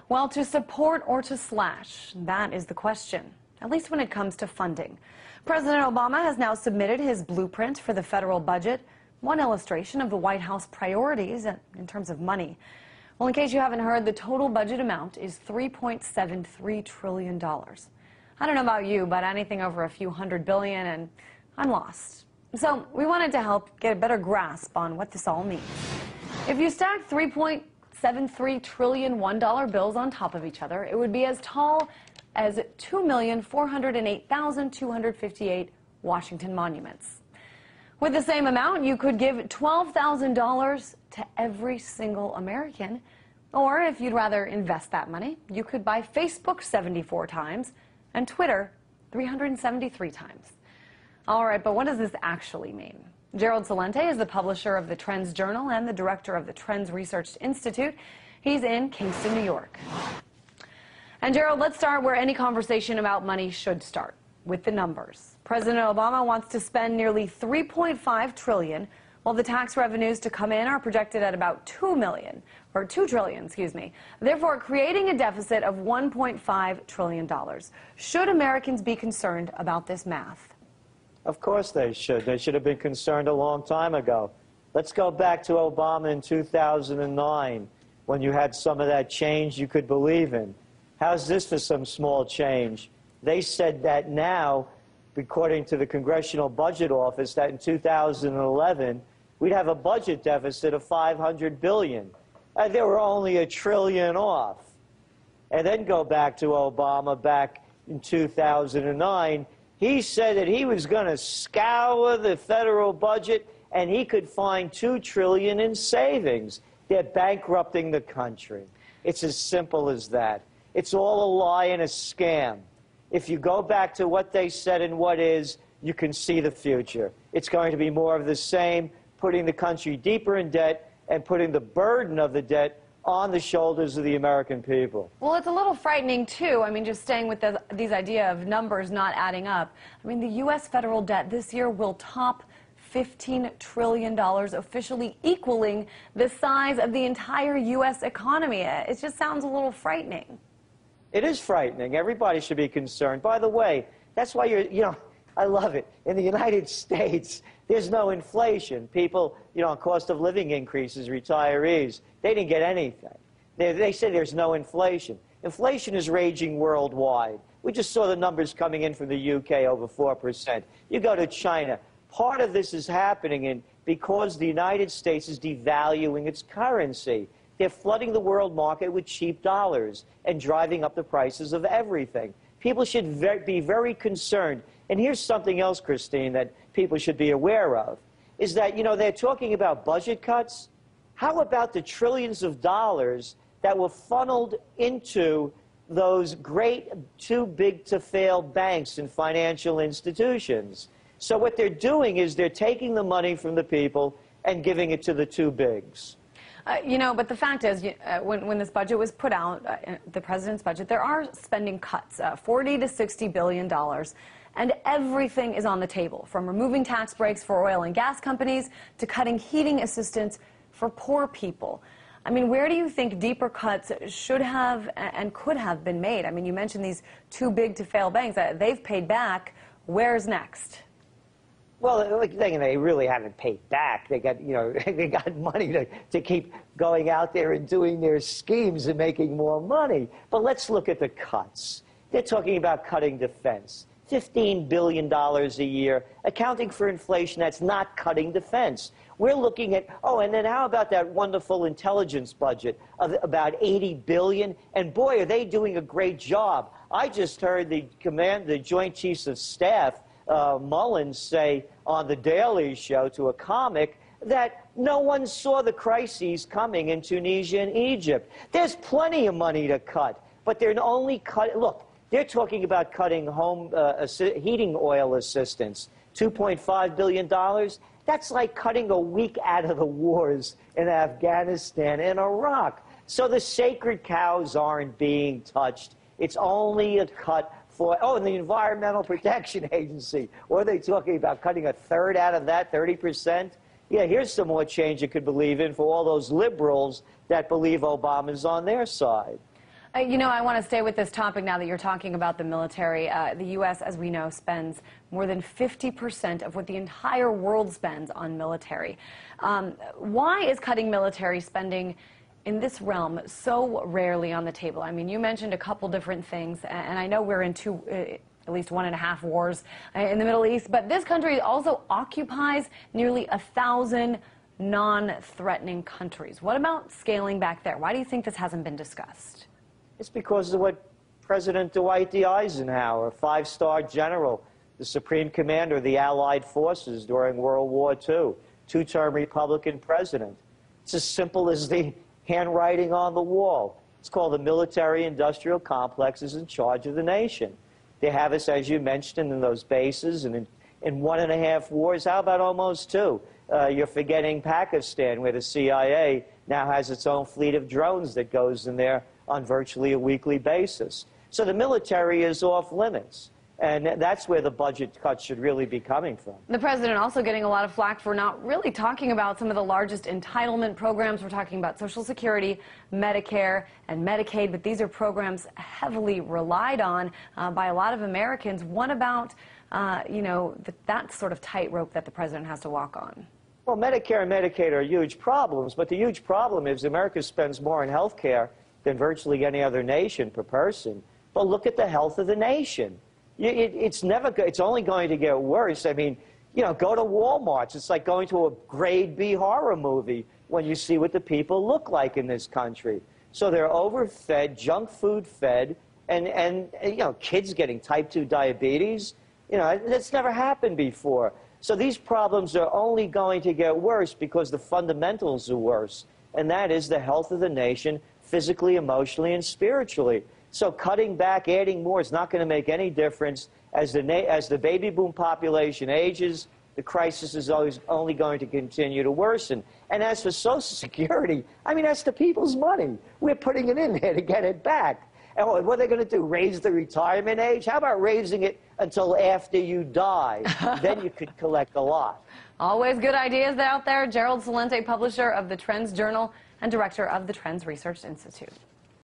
Well, to support or to slash, that is the question, at least when it comes to funding. President Obama has now submitted his blueprint for the federal budget, one illustration of the White House priorities in terms of money. Well, in case you haven't heard, the total budget amount is $3.73 trillion. I don't know about you, but anything over a few $100 billion and I'm lost. So we wanted to help get a better grasp on what this all means. If you stack $3.73 trillion $1 bills on top of each other, it would be as tall as 2,408,258 Washington monuments. With the same amount, you could give $12,000 to every single American. Or if you'd rather invest that money, you could buy Facebook 74 times and Twitter 373 times. All right, but what does this actually mean? Gerald Celente is the publisher of the Trends Journal and the director of the Trends Research Institute. He's in Kingston, New York. And Gerald, let's start where any conversation about money should start, with the numbers. President Obama wants to spend nearly $3.5 trillion, while the tax revenues to come in are projected at about $2 trillion, excuse me. Therefore, creating a deficit of $1.5 trillion. Should Americans be concerned about this math? Of course they should. They should have been concerned a long time ago. Let's go back to Obama in 2009, when you had some of that change you could believe in. How's this for some small change? They said that now, according to the Congressional Budget Office, that in 2011, we'd have a budget deficit of $500 billion. And they were only $1 trillion off. And then go back to Obama back in 2009. He said that he was going to scour the federal budget and he could find $2 trillion in savings. They're bankrupting the country. It's as simple as that. It's all a lie and a scam. If you go back to what they said and what is, you can see the future. It's going to be more of the same, putting the country deeper in debt and putting the burden of the debt on the shoulders of the American people. Well, it's a little frightening, too. I mean, just staying with these idea of numbers not adding up. I mean, the U.S. federal debt this year will top $15 trillion, officially equaling the size of the entire U.S. economy. It just sounds a little frightening. It is frightening. Everybody should be concerned. By the way, that's why I love it. In the United States, there's no inflation. People, cost of living increases, retirees, they didn't get anything. They say there's no inflation. Inflation is raging worldwide. We just saw the numbers coming in from the UK, over 4%. You go to China. Part of this is happening because the United States is devaluing its currency. They're flooding the world market with cheap dollars and driving up the prices of everything. People should be very concerned. And here's something else, Christine, that people should be aware of, is that, they're talking about budget cuts. How about the trillions of dollars that were funneled into those great too-big-to-fail banks and financial institutions? So what they're doing is they're taking the money from the people and giving it to the too bigs. But the fact is, when this budget was put out, the president's budget, there are spending cuts, $40 to $60 billion, and everything is on the table, from removing tax breaks for oil and gas companies to cutting heating assistance for poor people. I mean, where do you think deeper cuts should have and could have been made? I mean, you mentioned these too big to fail banks. They've paid back. Where's next? Well, they really haven't paid back. They got, they got money to keep going out there and doing their schemes and making more money. But let's look at the cuts. They're talking about cutting defense. $15 billion a year, accounting for inflation. That's not cutting defense. We're looking at, and then how about that wonderful intelligence budget of about $80 billion? And boy, are they doing a great job. I just heard the Joint Chiefs of Staff, Mullins, say on The Daily Show to a comic that no one saw the crises coming in Tunisia and Egypt. There's plenty of money to cut, but they're only cutting. Look, they're talking about cutting home heating oil assistance, $2.5 billion. That's like cutting a week out of the wars in Afghanistan and Iraq. So the sacred cows aren't being touched. It's only a cut for, and the Environmental Protection Agency. What are they talking about, cutting a third out of that, 30%? Yeah, here's some more change you could believe in for all those liberals that believe Obama's on their side. I want to stay with this topic now that you're talking about the military. The U.S., as we know, spends more than 50% of what the entire world spends on military. Why is cutting military spending in this realm so rarely on the table? I mean, you mentioned a couple different things, and I know we're in at least 1.5 wars in the Middle East, but this country also occupies nearly 1,000 non-threatening countries. What about scaling back there? Why do you think this hasn't been discussed? It's because of what President Dwight D. Eisenhower, a 5-star general, the supreme commander of the Allied forces during World War II, 2-term Republican president. It's as simple as the handwriting on the wall. It's called the military-industrial complex is in charge of the nation. They have us, as you mentioned, in those bases and in 1.5 wars. How about almost 2? You're forgetting Pakistan, where the CIA now has its own fleet of drones that goes in there on virtually a weekly basis. So the military is off limits. And that's where the budget cuts should really be coming from. The president also getting a lot of flack for not really talking about some of the largest entitlement programs. We're talking about Social Security, Medicare, and Medicaid, but these are programs heavily relied on by a lot of Americans. What about, that sort of tightrope that the president has to walk on? Well, Medicare and Medicaid are huge problems, but the huge problem is America spends more on health care than virtually any other nation per person. But look at the health of the nation. It's only going to get worse. I mean, go to Walmart. It's like going to a grade B horror movie when you see what the people look like in this country. So they're overfed, junk food fed, and kids getting type 2 diabetes. That's never happened before. So these problems are only going to get worse because the fundamentals are worse, and that is the health of the nation, physically, emotionally, and spiritually. So cutting back, adding more is not going to make any difference. As the baby boom population ages, the crisis is always only going to continue to worsen. And as for Social Security, I mean, that's the people's money. We're putting it in there to get it back. And what are they going to do, raise the retirement age? How about raising it until after you die? Then you could collect a lot. Always good ideas out there. Gerald Celente, publisher of the Trends Journal and director of the Trends Research Institute.